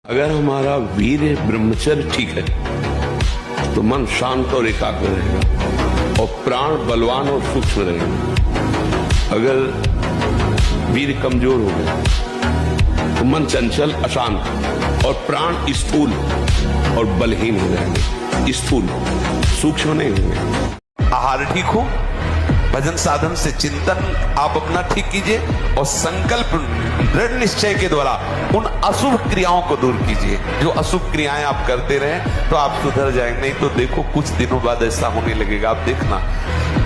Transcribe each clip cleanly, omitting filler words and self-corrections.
अगर हमारा वीर ब्रह्मचर्य ठीक है तो मन शांत और एकाग्र रहेगा और प्राण बलवान और सूक्ष्म रहेगा। अगर वीर कमजोर हो गया तो मन चंचल अशांत और प्राण स्थूल और बलहीन हो जाएंगे, स्थूल सूक्ष्म नहीं होंगे। आहार ठीक हो, भजन साधन से चिंतन आप अपना ठीक कीजिए और संकल्प दृढ़ निश्चय के द्वारा उन अशुभ क्रियाओं को दूर कीजिए। जो अशुभ क्रियाएं आप करते रहे तो आप सुधर जाएंगे, नहीं तो देखो कुछ दिनों बाद ऐसा होने लगेगा। आप देखना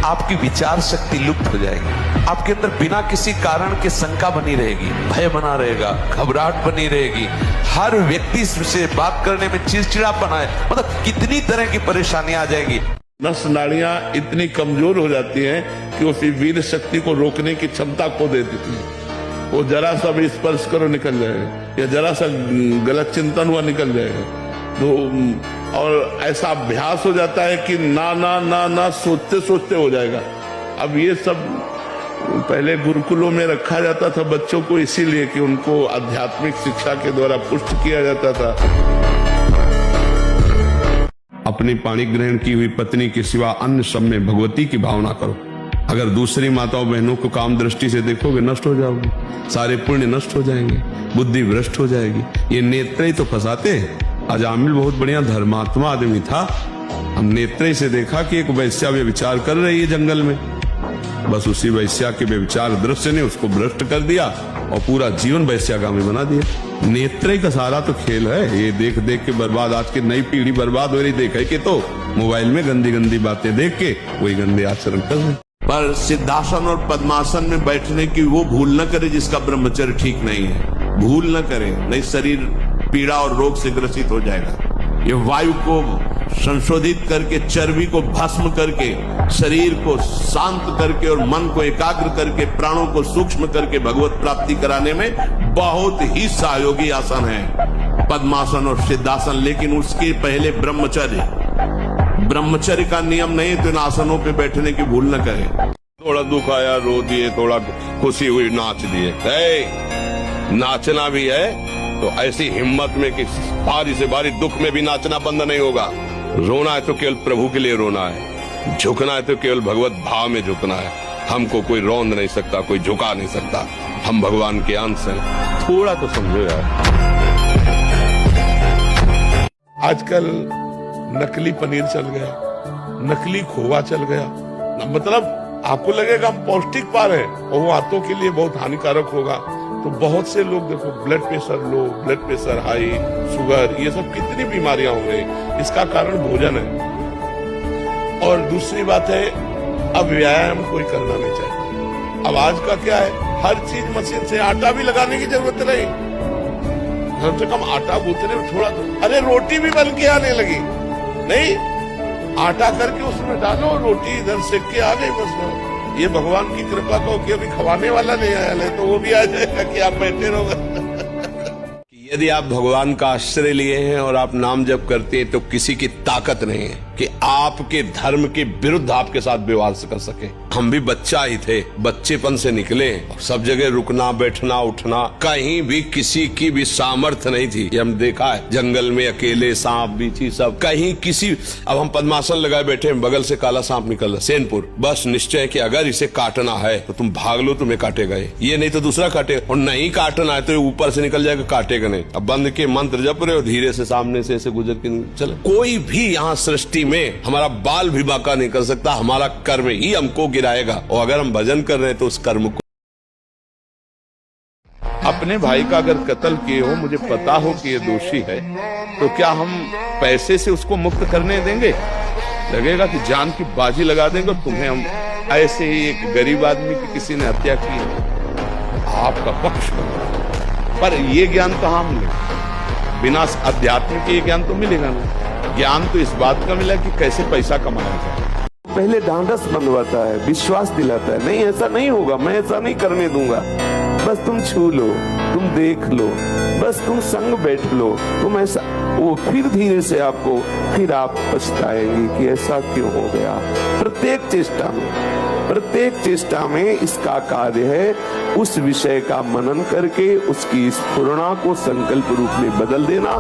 आपकी विचार शक्ति लुप्त हो जाएगी, आपके अंदर बिना किसी कारण के शंका बनी रहेगी, भय बना रहेगा, घबराहट बनी रहेगी, हर व्यक्ति से बात करने में चिड़चिड़ापन है, मतलब कितनी तरह की परेशानियां आ जाएंगी। नस नाड़ियां इतनी कमजोर हो जाती हैं कि उसी वीर शक्ति को रोकने की क्षमता खो देती थी। वो जरा सा भी स्पर्श करो निकल जाएगा, या जरा सा गलत चिंतन हुआ निकल जाएगा। तो और ऐसा अभ्यास हो जाता है कि ना ना ना ना सोचते सोचते हो जाएगा। अब ये सब पहले गुरुकुलों में रखा जाता था बच्चों को, इसीलिए कि उनको आध्यात्मिक शिक्षा के द्वारा पुष्ट किया जाता था। अपनी पाणी ग्रहण की हुई पत्नी के सिवा अन्य सब में भगवती की भावना करो। अगर दूसरी माताओं बहनों को काम दृष्टि से देखोगे नष्ट हो जाओगे, सारे पुण्य नष्ट हो जाएंगे, बुद्धि भ्रष्ट हो जाएगी। ये नेत्र ही तो फंसाते हैं। अजामिल बहुत बढ़िया धर्मात्मा आदमी था, हम नेत्र से देखा कि एक वैश्या व्यभिचार कर रही है जंगल में, बस उसी वैश्या के व्यभिचार दृश्य ने उसको भ्रष्ट कर दिया और पूरा जीवन वैश्यागामी बना दिया। नेत्र का सारा तो खेल है। ये देख देख के बर्बाद, आज की नई पीढ़ी बर्बाद हो रही, देखे कि तो मोबाइल में गंदी गंदी बातें देख के वही गंदे आचरण कर रहे। पर सिद्धासन और पद्मासन में बैठने की वो भूल न करे जिसका ब्रह्मचर्य ठीक नहीं है। भूल न करे, नहीं शरीर पीड़ा और रोग से ग्रसित हो जाएगा। ये वायु को संशोधित करके, चर्बी को भस्म करके, शरीर को शांत करके और मन को एकाग्र करके, प्राणों को सूक्ष्म करके भगवत प्राप्ति कराने में बहुत ही सहयोगी आसन है पद्मासन और सिद्धासन। लेकिन उसके पहले ब्रह्मचर्य का नियम नहीं, तो इन आसनों पे बैठने की भूल न करें। थोड़ा दुख आया रो दिए, थोड़ा खुशी हुई नाच दिए। नाचना भी है तो ऐसी हिम्मत में कि बारी से बारी दुख में भी नाचना बंद नहीं होगा। रोना है तो केवल प्रभु के लिए रोना है, झुकना है तो केवल भगवत भाव में झुकना है। हमको कोई रौंद नहीं सकता, कोई झुका नहीं सकता, हम भगवान के अंश हैं। थोड़ा तो समझो यार। आजकल नकली पनीर चल गया, नकली खोवा चल गया, मतलब आपको लगेगा हम पौष्टिक पा रहे हैं और वो आंतों के लिए बहुत हानिकारक होगा। तो बहुत से लोग देखो blood pressure low, blood pressure high, sugar, ये सब कितनी बीमारियां हो गई। इसका कारण भोजन है। और दूसरी बात है, अब व्यायाम कोई करना नहीं चाहिए। अब आज का क्या है, हर चीज मशीन से, आटा भी लगाने की जरूरत नहीं, कम से कम आटा गूंथने में थोड़ा, अरे रोटी भी बन के आने लगी, नहीं आटा करके उसमें डालो, रोटी इधर सेक के आ गई बस। ये भगवान की कृपा को कि अभी खवाने वाला नहीं आया है तो वो भी आ जाएगा कि आप बैठे रहोगे। यदि आप भगवान का आश्रय लिए हैं और आप नाम जप करते हैं तो किसी की ताकत नहीं है कि आपके धर्म के विरुद्ध आपके साथ व्यवहार कर सके। हम भी बच्चा ही थे, बच्चेपन से निकले, सब जगह रुकना बैठना उठना, कहीं भी किसी की भी सामर्थ्य नहीं थी। ये हम देखा है, जंगल में अकेले, सांप बीची सब, कहीं किसी। अब हम पद्मासन लगाए बैठे, बगल से काला सांप निकल रहा, सैनपुर, बस निश्चय कि अगर इसे काटना है तो तुम भाग लो, तुम्हें काटेगा ये नहीं तो दूसरा काटेगा, और नहीं काटना है तो ऊपर से निकल जाएगा, काटेगा नहीं। अब बंद के मंत्र जप रहे हो, धीरे से सामने से ऐसे गुजर के चले। कोई भी यहाँ सृष्टि में हमारा बाल भी बांका नहीं कर सकता, हमारा कर्म ही हमको गिराएगा। और अगर हम भजन कर रहे हैं तो उस कर्म को, अपने भाई का अगर कत्ल किए हो, मुझे पता हो कि ये दोषी है, तो क्या हम पैसे से उसको मुक्त करने देंगे? लगेगा कि जान की बाजी लगा देंगे। तुम्हें हम ऐसे ही एक गरीब आदमी की किसी ने हत्या की है, आपका पक्ष करो, पर ये ज्ञान कहाँ मिलेगा? बिना अध्यात्म के ये ज्ञान तो मिलेगा ना। ज्ञान तो इस बात का मिला कि कैसे पैसा कमाया जाए। पहले ढांढस बंधवाता है, विश्वास दिलाता है, नहीं ऐसा नहीं होगा, मैं ऐसा नहीं करने दूंगा, बस तुम छू लो, तुम देख लो, बस तुम संग बैठ लो, तुम ऐसा, वो फिर धीरे से आपको, फिर आप पछताएंगे कि ऐसा क्यों हो गया। प्रत्येक चेष्टा में प्रत्येक चेष्टा में इसका कार्य है उस विषय का मनन करके उसकी स्फुरणा को संकल्प रूप में बदल देना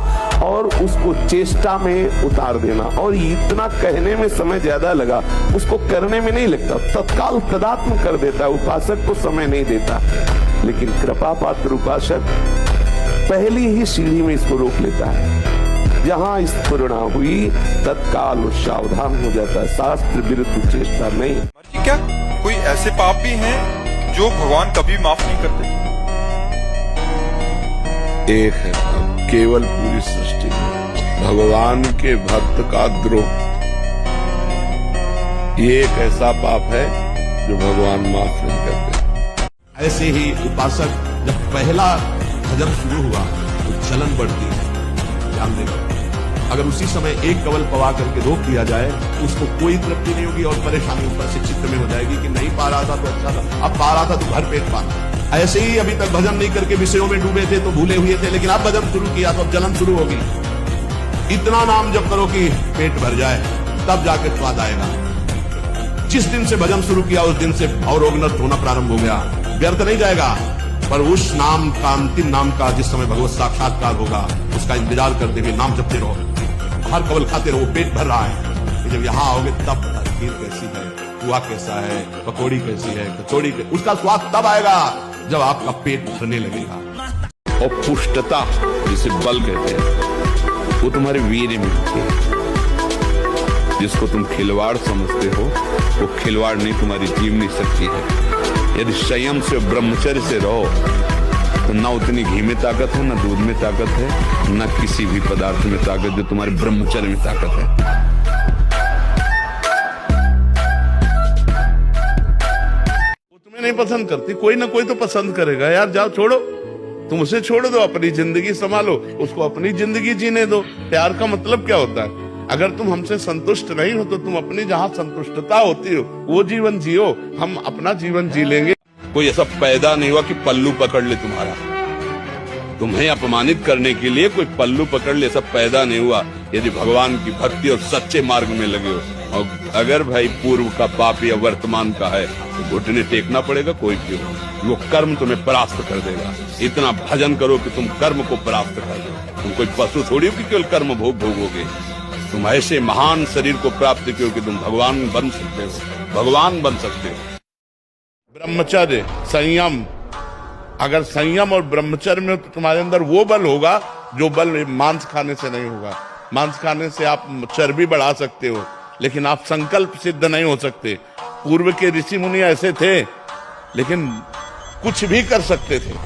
और उसको चेष्टा में उतार देना। और इतना कहने में समय ज्यादा लगा, उसको करने में नहीं लगता, तत्काल तदात्म कर देता है, उपासक को समय नहीं देता। लेकिन कृपा पात्र उपासक पहली ही सीढ़ी में इसको रोक लेता है। जहां स्फुरणा हुई तत्काल वो सावधान हो जाता है, शास्त्र विरुद्ध चेष्टा नहीं। क्या कोई ऐसे पाप भी हैं जो भगवान कभी माफ नहीं करते? एक है केवल पूरी सृष्टि में भगवान के भक्त का द्रोह, ये एक ऐसा पाप है जो भगवान माफ नहीं करते। ऐसे ही उपासक जब पहला भजन शुरू हुआ तो चलन बढ़ती है, ध्यान देगा। अगर उसी समय एक कवल पवा करके रोक दिया जाए तो उसको कोई तृप्ति नहीं होगी और परेशानी ऊपर से चित्त में हो जाएगी कि नहीं पा रहा था तो अच्छा था, अब पा रहा था तो भर पेट पाना। ऐसे ही अभी तक भजन नहीं करके विषयों में डूबे थे तो भूले हुए थे, लेकिन अब भजन शुरू किया तो अब जलन शुरू होगी। इतना नाम जप करो कि पेट भर जाए, तब जाके स्वाद आएगा। जिस दिन से भजन शुरू किया उस दिन से भवरोग नष्ट होना प्रारंभ हो गया। व्यर्थ नहीं जाएगा, पर उस नाम का, अंतिम नाम का, जिस समय भगवत साक्षात्कार होगा उसका इंतजार करते हुए नाम जपते रहो, हर कवल खाते रहो, पेट भर रहा है। तो जब यहाँ आओगे तब खीर कैसी है, पुआ कैसा है, पकौड़ी कैसी है, कचौड़ी कैसी, उसका स्वाद तब आएगा जब आपका पेट भरने लगेगा। और पुष्टता जिसे बल कहते हैं वो तुम्हारे वीर्य में होती है। जिसको तुम खिलवाड़ समझते हो वो खिलवाड़ नहीं, तुम्हारी जीवनी शक्ति है। यदि संयम से ब्रह्मचर्य से रहो तो ना उतनी घी में ताकत है, ना दूध में ताकत है, ना किसी भी पदार्थ में ताकत जो तुम्हारे ब्रह्मचर्य में ताकत है। वो तुम्हें नहीं पसंद करती, कोई ना कोई तो पसंद करेगा। यार जाओ, छोड़ो, तुम उसे छोड़ दो, अपनी जिंदगी संभालो, उसको अपनी जिंदगी जीने दो। प्यार का मतलब क्या होता है? अगर तुम हमसे संतुष्ट नहीं हो तो तुम अपनी जहां संतुष्टता होती हो वो जीवन जियो, हम अपना जीवन जी लेंगे। कोई ऐसा पैदा नहीं हुआ कि पल्लू पकड़ ले तुम्हारा, तुम्हें अपमानित करने के लिए कोई पल्लू पकड़ ले, सब पैदा नहीं हुआ। यदि भगवान की भक्ति और सच्चे मार्ग में लगे हो, और अगर भाई पूर्व का पाप या वर्तमान का है तो घुटने टेकना पड़ेगा। कोई क्यों, वो कर्म तुम्हें परास्त कर देगा। इतना भजन करो कि तुम कर्म को परास्त कर दो। तुम कोई पशु थोड़ी हो कि केवल कर्म भोग भोगोगे। तुम ऐसे महान शरीर को प्राप्त किए कि तुम भगवान बन सकते हो, भगवान बन सकते हो। ब्रह्मचर्य, संयम, अगर संयम और ब्रह्मचर्य में तो तुम्हारे अंदर वो बल होगा जो बल मांस खाने से नहीं होगा। मांस खाने से आप चर्बी बढ़ा सकते हो, लेकिन आप संकल्प सिद्ध नहीं हो सकते। पूर्व के ऋषि मुनि ऐसे थे, लेकिन कुछ भी कर सकते थे।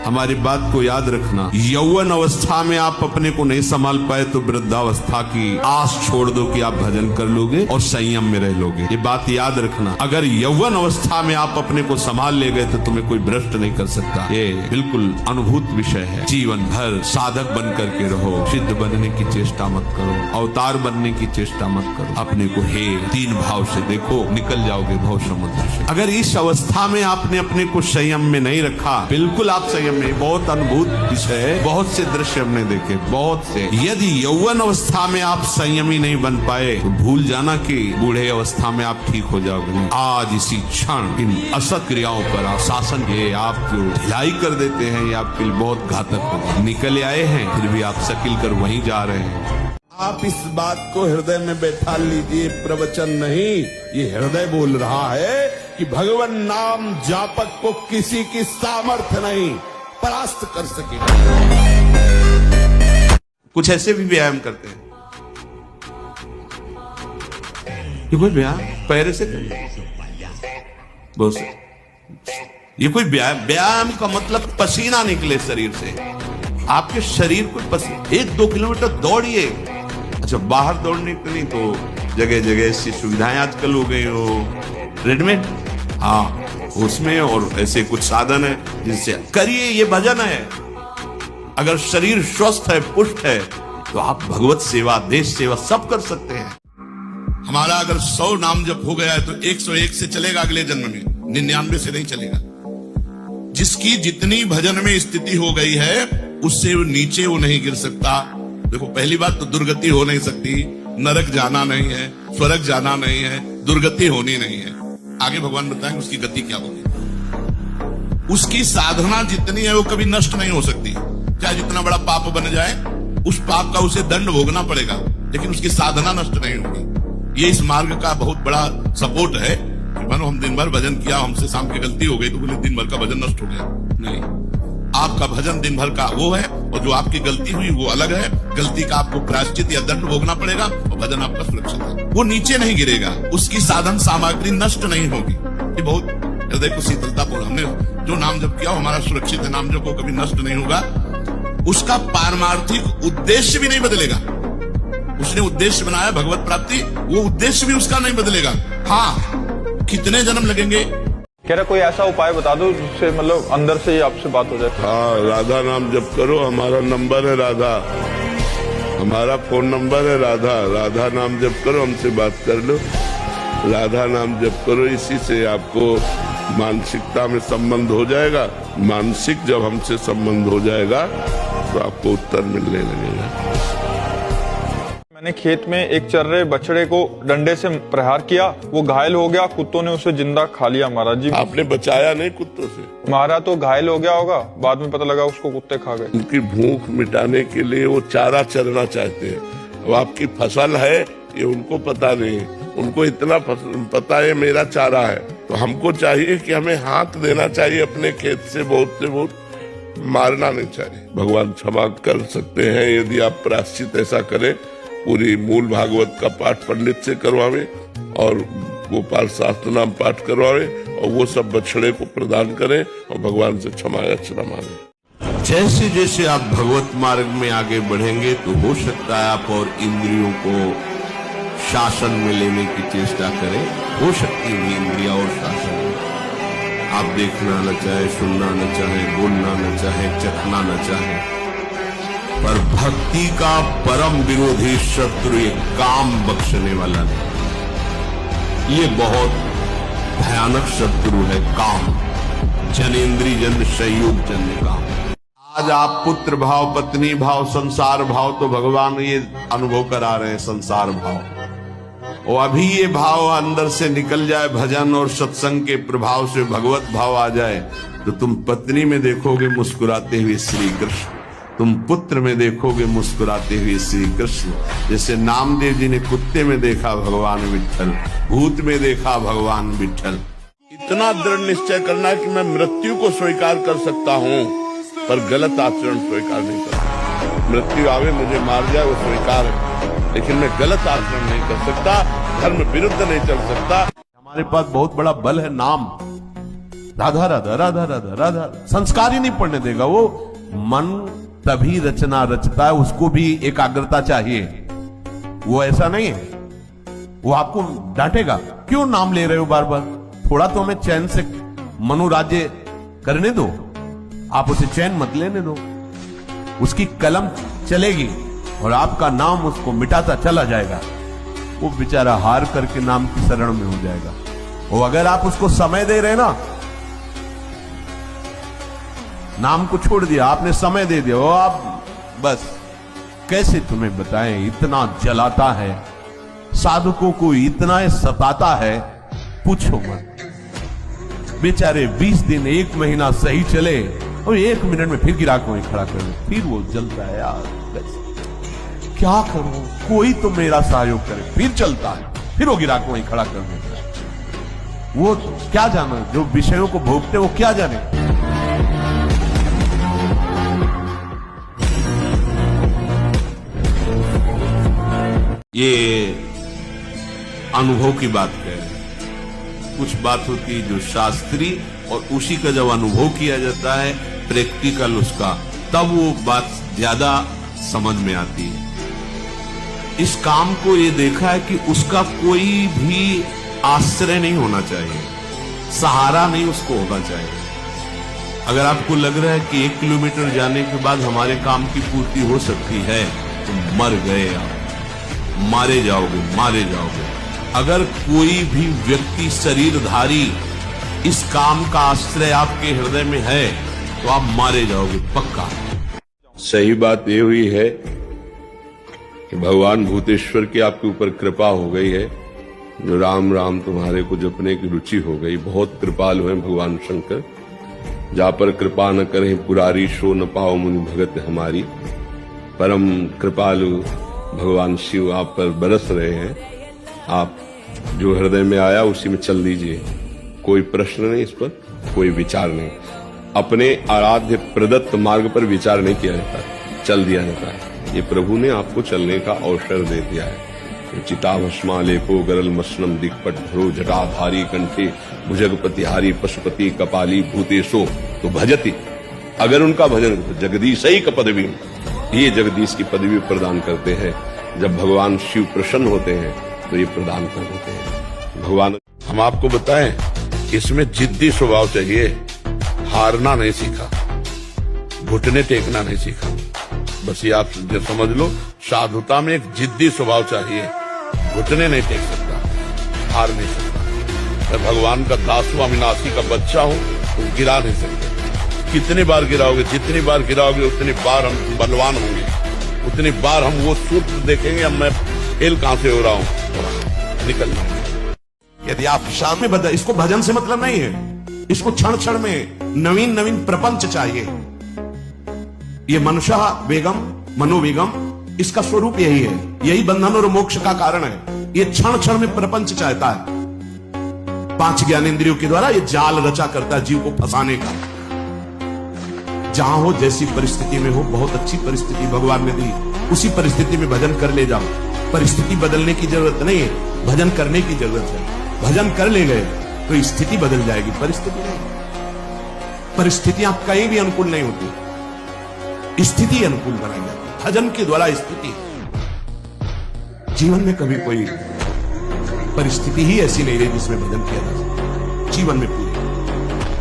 हमारी बात को याद रखना, यौवन अवस्था में आप अपने को नहीं संभाल पाए तो वृद्धावस्था की आस छोड़ दो कि आप भजन कर लोगे और संयम में रह लोगे। ये बात याद रखना। अगर यौवन अवस्था में आप अपने को संभाल ले गए तो तुम्हें कोई भ्रष्ट नहीं कर सकता। ये बिल्कुल अनुभूत विषय है। जीवन भर साधक बन करके रहो, सिद्ध बनने की चेष्टा मत करो, अवतार बनने की चेष्टा मत करो। अपने को हे तीन भाव से देखो, निकल जाओगे भव समुद्र से। अगर इस अवस्था में आपने अपने को संयम में नहीं रखा, बिल्कुल आप संयम में, बहुत अनुभूत विषय है, बहुत से दृश्य हमने देखे, बहुत से। यदि यौवन अवस्था में आप संयमी नहीं बन पाए तो भूल जाना कि बूढ़े अवस्था में आप ठीक हो जाओगे। आज इसी क्षण इन असत क्रियाओं पर शासन ये आप जो ढिलाई कर देते हैं, ये आपके लिए बहुत घातक होगा। निकल आए हैं फिर भी आप सकिल कर वहीं जा रहे हैं। आप इस बात को हृदय में बैठा लीजिए, प्रवचन नहीं, ये हृदय बोल रहा है कि भगवान नाम जापक को किसी की सामर्थ्य नहीं परास्त कर सके। कुछ ऐसे भी व्यायाम करते हैं, ये कोई व्यायाम पैर से बहुत, ये कोई व्यायाम का मतलब पसीना निकले शरीर से। आपके शरीर को पसीना, 1-2 किलोमीटर दौड़िए। अच्छा, बाहर दौड़ने के लिए तो जगह जगह ऐसी सुविधाएं आजकल हो गई हो, रेडीमेड, हाँ उसमें, और ऐसे कुछ साधन है जिनसे करिए। ये भजन है। अगर शरीर स्वस्थ है, पुष्ट है, तो आप भगवत सेवा, देश सेवा सब कर सकते हैं। हमारा अगर 100 नाम जप हो गया है तो 101 से चलेगा अगले जन्म में, 99 से नहीं चलेगा। जिसकी जितनी भजन में स्थिति हो गई है उससे नीचे वो नहीं गिर सकता। देखो, पहली बात तो दुर्गति हो नहीं सकती, नरक जाना नहीं है, स्वर्ग जाना नहीं है, दुर्गति होनी नहीं है। आगे भगवान बताएंगे उसकी गति क्या होगी। उसकी साधना जितनी है वो कभी नष्ट नहीं हो सकती। चाहे जितना बड़ा पाप बन जाए, उस पाप का उसे दंड भोगना पड़ेगा, लेकिन उसकी साधना नष्ट नहीं होगी। ये इस मार्ग का बहुत बड़ा सपोर्ट है। मानो हम दिन भर भजन किया, हमसे शाम की गलती हो गई तो बोले दिन भर का भजन नष्ट हो गया। नहीं, आपका भजन दिन भर का वो है, और जो आपकी गलती हुई वो अलग है। गलती का आपको प्रायश्चित या दंड भोगना पड़ेगा, और भजन आपका सुरक्षित है, वो नीचे नहीं गिरेगा, उसकी साधन सामग्री नष्ट नहीं होगी। ये बहुत हृदय को शीतलता पूर्ण। हमने जो नाम जप किया हमारा सुरक्षित है, नाम जप को कभी नष्ट नहीं होगा। उसका पारमार्थिक उद्देश्य भी नहीं बदलेगा। उसने उद्देश्य बनाया भगवत प्राप्ति, वो उद्देश्य भी उसका नहीं बदलेगा। हाँ, कितने जन्म लगेंगे। कह रहा कोई ऐसा उपाय बता दो जिससे मतलब अंदर से ही आपसे बात हो जाए। हाँ, राधा नाम जप करो। हमारा नंबर है राधा, हमारा फोन नंबर है राधा। राधा नाम जप करो, हमसे बात कर लो। राधा नाम जप करो, इसी से आपको मानसिकता में संबंध हो जाएगा। मानसिक जब हमसे संबंध हो जाएगा तो आपको उत्तर मिलने लगेगा। मैंने खेत में एक चर रहे बछड़े को डंडे से प्रहार किया, वो घायल हो गया, कुत्तों ने उसे जिंदा खा लिया महाराज जी। आपने बचाया नहीं कुत्तों से? मारा तो घायल हो गया होगा, बाद में पता लगा उसको कुत्ते खा गए। उनकी भूख मिटाने के लिए वो चारा चरना चाहते हैं। अब आपकी फसल है ये उनको पता नहीं, उनको इतना पता है मेरा चारा है। तो हमको चाहिए कि हमें हाथ देना चाहिए अपने खेत से बहुत, मारना नहीं चाहिए। भगवान क्षमा कर सकते हैं यदि आप प्रायश्चित ऐसा करें। पूरी मूल भागवत का पाठ पंडित से करवावे और गोपाल शास्त्र नाम पाठ करवावे, और वो सब बछड़े को प्रदान करें और भगवान से क्षमा याचना मांगे। जैसे जैसे आप भगवत मार्ग में आगे बढ़ेंगे तो हो सकता है आप और इंद्रियों को शासन में लेने की चेष्टा करें। हो सकती है इंद्रिया और शासन में आप देखना न चाहे, सुनना न चाहे, बोलना न चाहे, चखना न चाहे, पर भक्ति का परम विरोधी शत्रु ये काम बख्शने वाला नहीं। ये बहुत भयानक शत्रु है काम। जनेन्द्री जन संयोग जन काम। आज आप पुत्र भाव, पत्नी भाव, संसार भाव, तो भगवान ये अनुभव करा रहे हैं संसार भाव। और अभी ये भाव अंदर से निकल जाए, भजन और सत्संग के प्रभाव से भगवत भाव आ जाए, तो तुम पत्नी में देखोगे मुस्कुराते हुए श्री कृष्ण, तुम पुत्र में देखोगे मुस्कुराते हुए श्री कृष्ण। जैसे नामदेव जी ने कुत्ते में देखा भगवान विट्ठल, भूत में देखा भगवान विट्ठल। इतना दृढ़ निश्चय करना है कि मैं मृत्यु को स्वीकार कर सकता हूँ, पर गलत आचरण स्वीकार नहीं कर सकता। मृत्यु आवे मुझे मार जाए वो स्वीकार है, लेकिन मैं गलत आचरण नहीं कर सकता, धर्म विरुद्ध नहीं चल सकता। हमारे पास बहुत बड़ा बल है नाम। राधा राधा राधा राधा राधा संस्कार ही नहीं पड़ने देगा। वो मन तभी रचना रचता है, उसको भी एकाग्रता चाहिए। वो ऐसा नहीं है, वो आपको डांटेगा, क्यों नाम ले रहे हो बार बार, थोड़ा तो हमें चैन से मनोराज्य करने दो। आप उसे चैन मत लेने दो। उसकी कलम चलेगी और आपका नाम उसको मिटाता चला जाएगा। वो बेचारा हार करके नाम की शरण में हो जाएगा। और अगर आप उसको समय दे रहे ना, नाम को छोड़ दिया आपने, समय दे दिया, वो आप बस कैसे तुम्हें बताएं, इतना जलाता है साधकों को, इतना सताता है पूछो मत। बेचारे 20 दिन 1 महीना सही चले और 1 मिनट में फिर गिरा को वहीं खड़ा कर दे, फिर वो जलता है यार क्या करूं, कोई तो मेरा सहयोग करे, फिर चलता है, फिर वो गिरा को वहीं खड़ा कर देता है। वो क्या जाना, जो विषयों को भोगते वो क्या जाने। ये अनुभव की बात कह रहे हैं। कुछ बात होती है जो शास्त्रीय, और उसी का जब अनुभव किया जाता है प्रैक्टिकल उसका, तब वो बात ज्यादा समझ में आती है। इस काम को ये देखा है कि उसका कोई भी आश्रय नहीं होना चाहिए, सहारा नहीं उसको होना चाहिए। अगर आपको लग रहा है कि 1 किलोमीटर जाने के बाद हमारे काम की पूर्ति हो सकती है, तो मर गए आप, मारे जाओगे, मारे जाओगे। अगर कोई भी व्यक्ति शरीरधारी इस काम का आश्रय आपके हृदय में है, तो आप मारे जाओगे पक्का। सही बात ये हुई है कि भगवान भूतेश्वर की आपके ऊपर कृपा हो गई है, जो राम राम तुम्हारे को जपने की रुचि हो गई। बहुत कृपालु हैं भगवान शंकर। जा पर कृपा न करें पुरारी, सो न पाओ मुनि भगत हमारी। परम कृपालु भगवान शिव आप पर बरस रहे हैं। आप जो हृदय में आया उसी में चल दीजिए, कोई प्रश्न नहीं, इस पर कोई विचार नहीं। अपने आराध्य प्रदत्त मार्ग पर विचार नहीं किया जाता, चल दिया जाता है। ये प्रभु ने आपको चलने का अवसर दे दिया है। चिताभस्मा लेपो गरल मसनम दिक्पट धरो जटाधारी कंठे भुजगपतिहारी पशुपति कपाली भूतेशो तो भजति। अगर उनका भजन जगदीश ही का पदवी, ये जगदीश की पदवी प्रदान करते हैं। जब भगवान शिव प्रसन्न होते हैं तो ये प्रदान कर देते हैं। भगवान हम आपको बताएं, इसमें जिद्दी स्वभाव चाहिए, हारना नहीं सीखा, घुटने टेकना नहीं सीखा। बस ये आप जो समझ लो, साधुता में एक जिद्दी स्वभाव चाहिए। घुटने नहीं टेक सकता, हार नहीं सकता। मैं भगवान का दास हूं, अविनाशी का बच्चा हूं, तो गिरा नहीं सकते। कितनी बार गिराओगे, जितनी बार गिराओगे उतनी बार हम बलवान होंगे, उतनी बार हम वो सूत्र देखेंगे, अब मैं फेल कहां से हो रहा हूं, निकल जाएंगे। यदि आप शाम में बदल, इसको भजन से मतलब नहीं है, इसको क्षण क्षण में नवीन नवीन प्रपंच चाहिए। ये मनुष्य वेगम मनोवेगम, इसका स्वरूप यही है, यही बंधन और मोक्ष का कारण है। ये क्षण क्षण में प्रपंच चाहता है। 5 ज्ञानेंद्रियों के द्वारा ये जाल रचा करता है जीव को फंसाने का। जहां हो, जैसी परिस्थिति में हो, बहुत अच्छी परिस्थिति भगवान ने दी, उसी परिस्थिति में भजन कर ले जाओ। परिस्थिति बदलने की जरूरत नहीं है, भजन करने की जरूरत है। भजन कर ले गए तो स्थिति बदल जाएगी, परिस्थिति नहीं। परिस्थितियां कहीं भी अनुकूल नहीं होती, स्थिति अनुकूल बनाई जाती है भजन के द्वारा। स्थिति जीवन में कभी कोई परिस्थिति ही ऐसी नहीं रही जिसमें भजन किया जा सके। जीवन में पूरे,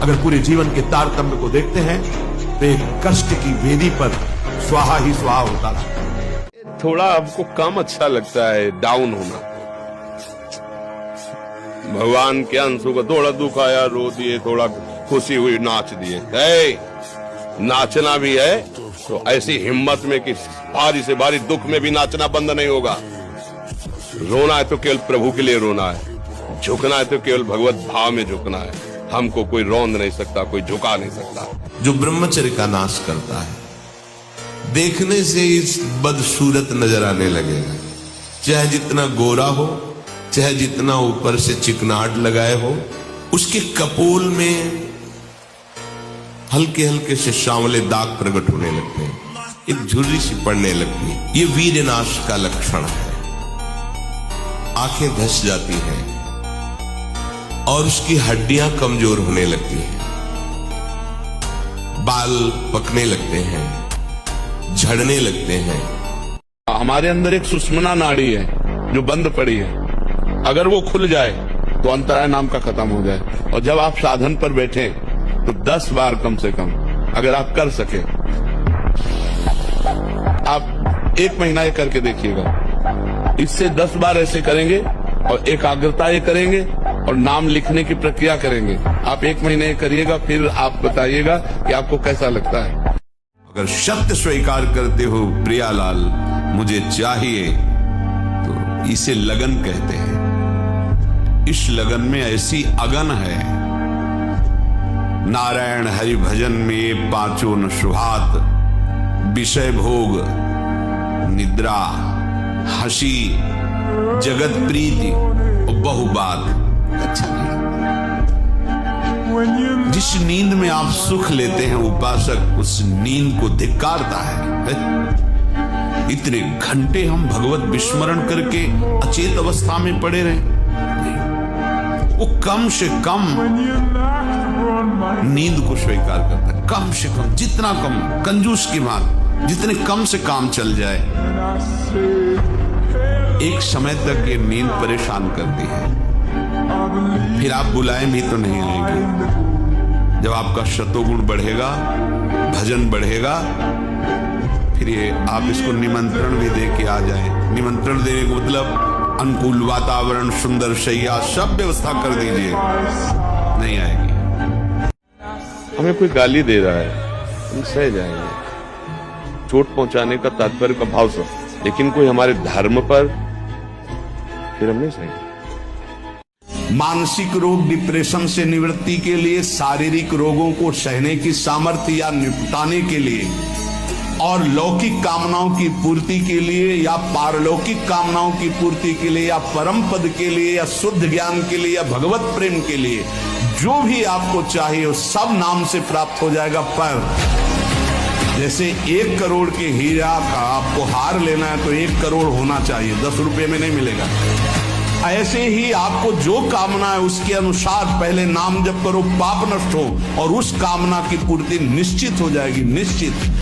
अगर पूरे जीवन के तारतम्य को देखते हैं तो एक कष्ट की वेदी पर स्वाहा ही स्वाहा होता था। थोड़ा आपको कम अच्छा लगता है डाउन होना। भगवान के अंशों को थोड़ा दुख आया रो दिए, थोड़ा खुशी हुई नाच दिए। नाचना भी है तो ऐसी हिम्मत में कि भारी से भारी दुख में भी नाचना बंद नहीं होगा। रोना है तो केवल प्रभु के लिए रोना है, झुकना है तो केवल भगवत भाव में झुकना है। हमको कोई रौंद नहीं सकता, कोई झुका नहीं सकता। जो ब्रह्मचर्य का नाश करता है, देखने से इस बदसूरत नजर आने लगेगा। चाहे जितना गोरा हो, चाहे जितना ऊपर से चिकनाट लगाए हो, उसके कपोल में हल्के हल्के से सांवले दाग प्रकट होने लगते हैं, एक झुर्री सी पड़ने लगती है। ये वीरनाश का लक्षण है। आंखें धस जाती हैं और उसकी हड्डियां कमजोर होने लगती हैं, बाल पकने लगते हैं, झड़ने लगते हैं। हमारे अंदर एक सुषुम्ना नाड़ी है जो बंद पड़ी है, अगर वो खुल जाए तो अंतराय नाम का खत्म हो जाए। और जब आप साधन पर बैठे तो 10 बार कम से कम अगर आप कर सके, आप 1 महीना ये करके देखिएगा। इससे 10 बार ऐसे करेंगे और एकाग्रता ये करेंगे और नाम लिखने की प्रक्रिया करेंगे। आप 1 महीने करिएगा, फिर आप बताइएगा कि आपको कैसा लगता है। अगर सत्य स्वीकार करते हो प्रियालाल मुझे चाहिए, तो इसे लगन कहते हैं। इस लगन में ऐसी अगन है, नारायण हरि भजन में पांचों न सुहात, विषय भोग, निद्रा, हंसी, जगत प्रीति और बहुबात अच्छा नहीं। जिस नींद में आप सुख लेते हैं, उपासक उस नींद को धिक्कारता है। इतने घंटे हम भगवत विस्मरण करके अचेत अवस्था में पड़े रहे, वो कम से कम नींद को स्वीकार करता है। कम से कम, जितना कम, कंजूस की बात, जितने कम से काम चल जाए। एक समय तक ये नींद परेशान करती है, फिर आप बुलाएं भी तो नहीं आएंगे। जब आपका शतोगुण बढ़ेगा, भजन बढ़ेगा, फिर ये आप इसको निमंत्रण भी दे के आ जाए। निमंत्रण देने का मतलब अनुकूल वातावरण, सुंदर शैया, सब व्यवस्था कर दीजिए, नहीं आएगी। हमें कोई गाली दे रहा है, हम सह जाएंगे। चोट पहुंचाने का तात्पर्य का भाव से लेकिन कोई हमारे धर्म पर फिर हम नहीं सहेंगे। मानसिक रोग डिप्रेशन से निवृत्ति के लिए, शारीरिक रोगों को सहने की सामर्थ्य या निपटाने के लिए, और लौकिक कामनाओं की पूर्ति के लिए या पारलौकिक कामनाओं की पूर्ति के लिए या परम पद के लिए या शुद्ध ज्ञान के लिए या भगवत प्रेम के लिए जो भी आपको चाहिए वो सब नाम से प्राप्त हो जाएगा। पर जैसे 1 करोड़ के हीरा का आपको हार लेना है तो 1 करोड़ होना चाहिए, 10 रुपए में नहीं मिलेगा। ऐसे ही आपको जो कामना है उसके अनुसार पहले नाम जप करो, पाप नष्ट हो और उस कामना की पूर्ति निश्चित हो जाएगी, निश्चित।